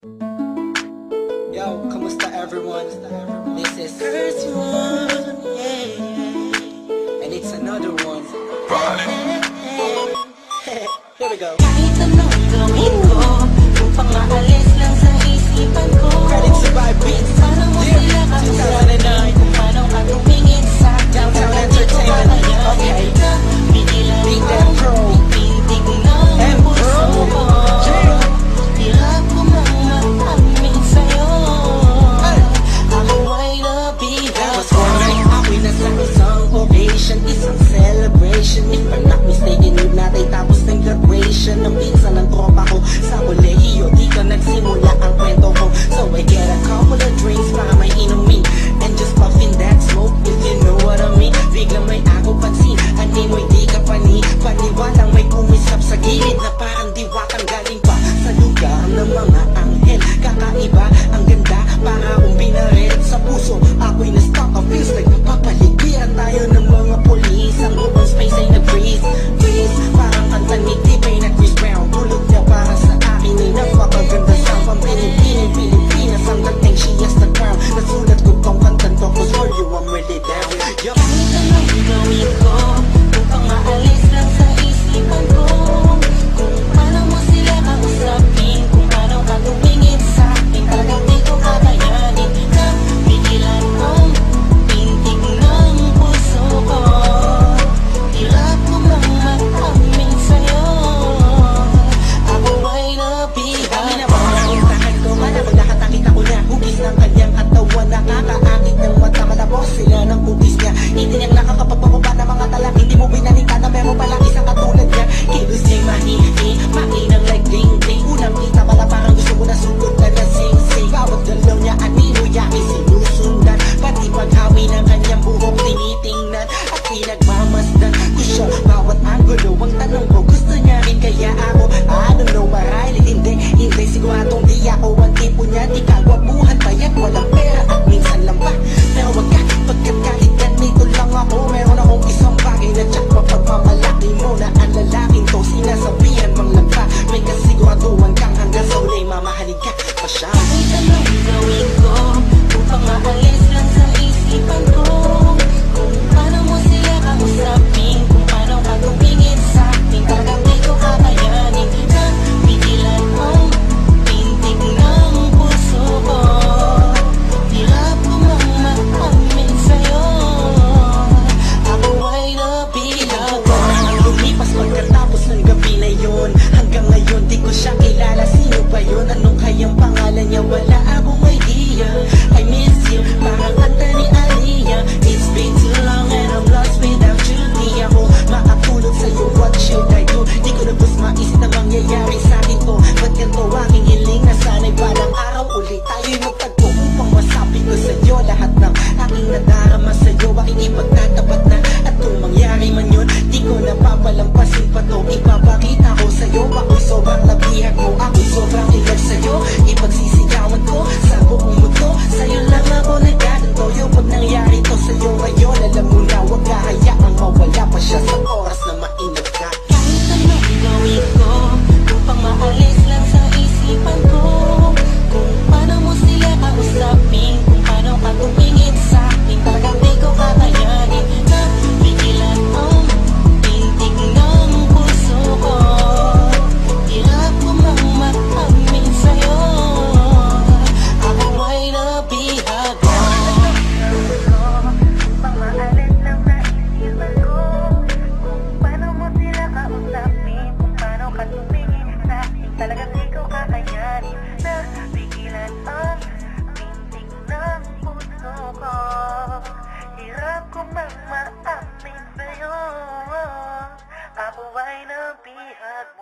Yo, kamusta everyone? This is first one, yeah. And it's another one. Here we go. Kahit anong gawin ko, upang maalis lang sa isipan ko. Credit to my beats. Paano mo sila kausapin? Kung paano ka tumingin sa Downtown Entertainment. Okay. Binilan Beat mo, that pro. pintig ng puso ko. Hirap ko mang mag-amin sa'yo. Ako ay That was nabihag. one night. Ako'y nasa isang ovation, isang celebration. If I'm not mistaken, yun natin tapos ng graduation ng pinsan ng tropa ko sa kolehiyo. Dito nagsimula ang kwento ko. So I get a couple of drinks para may inumin and just puffin that smoke, if you know what I mean. Biglang may ako pansin, animoy di ka paniwalang may kumisap sa gilid na parang diwatang galing pa sa lugar ng mga anghel. Kakaiba, ang ganda, para akong binaret sa puso. Ako'y na-stuck, feels like papaligiran tayo ng mga polis. Ang buong space ay nag-freeze, parang kanta ni T-Pain na Chris Brown. Tulog niya para sa akin ay napakaganda sound. Pang Pilipinas, ang dating she has the crown. Nasulat ko tong kantan to, cause for you I'm really down. Yup. Kahit anong gawin ko, upang maalis lang sa isipan ko. Kung paano mo sila kausapin, kung paano ka tumingin sa akin. Talagang di ko kakayanin na pigilan ang pintig ng puso ko. Hirap ko mang mag-amin sa'yo. Ako ay nabihag. Kami na ba ang usahan ko? Malamang nakatakita ko na hugis ng kanyang katawan. Nakakaakit ng mata, malabos sila ng hugis niya. Itinyak nakakapagpapaba ng mga talak. Hindi mo binalita na meron palang isang katulad niya. Kilos niya'y mahihi, mainang like ding-ding. Unang kita pala parang gusto mo na sugod na lasing-sing. Bawat galaw niya anino yakin sinusundan. Pati paghawi ng kanyang buhok tinitingnan at pinagmamasdan ko siya. Bawat angulo ang tanong ko, gusto niya rin kaya ako? I don't know, marahil hindi siguradong di ako ang tipo niya. Di kagwapuhan, payat, walang pera at minsan lang pa. Pero wag ka, pagkat kahit ganito lang ako, meron akong isang bagay na tsak mapagmamalaki mo na ang lalaking to. Sinasabihan mang lang pa, may kasiguraduhan kang hanggang sa uli mamahalin ka pa siya. Kahit anong gawin ko, upang maalis lang sa isipan ko. Kung paano mo sila kausapin, kung paano ka tumingin sa akin. Talagang di ko kakayanin na pigilan ang pintig ng puso ko. Hirap ko mang mag-amin sa'yo. Ako ay nabihag. Lumipas pagkatapos ng gabi na yun. Hanggang ngayon di ko siya kilala. Sino ba yun? Anong kayang pangalan niya? Wala akong idea. I miss you, parang kanta ni Aliyah. It's been too long and I'm lost without you. Di ako makatulog sa'yo, what should I do? Di ko na bus maisip na mangyayari sa'kin to. Ba't ganito aking hiling na sana'y balang araw ulit tayo'y magtagpo upang masabi ko sa'yo lahat ng aking nadarama sa'yo. Aking ipagtatapat na at kung mangyari man yun, di ko na papalampasin pa to. Ipapakita ko sa'yo, ako'y sobrang nabihag mo. Ako'y sobrang in love sa'yo, ipagsisigawan ko sa buong mundo. Sa'yo lang ako nagkaganto. Yung pag nangyari to sa'yo ngayon, alam mo na huwag kahayaang mawala pa siya sa oras na mainag ka. Kahit anong gawin ko, upang maalis lang sa isipan ko. Kung paano mo sila kausapin, kung paano ka tumingin sa akin. Talagang di ko kakayanin na pigilan ang pintig ng puso ko. Hirap ko mang mag-amin sa'yo. Ako ay nabihag. Upang maalis lang sa isipan ko. Kung paano mo sila kausapin, kung paano ka tumingin sa akin. Talagang di ko kakayanin na pigilan ang pintig ng puso ko. Hirap ko mang maamin sa'yo. Ako ay nabihag.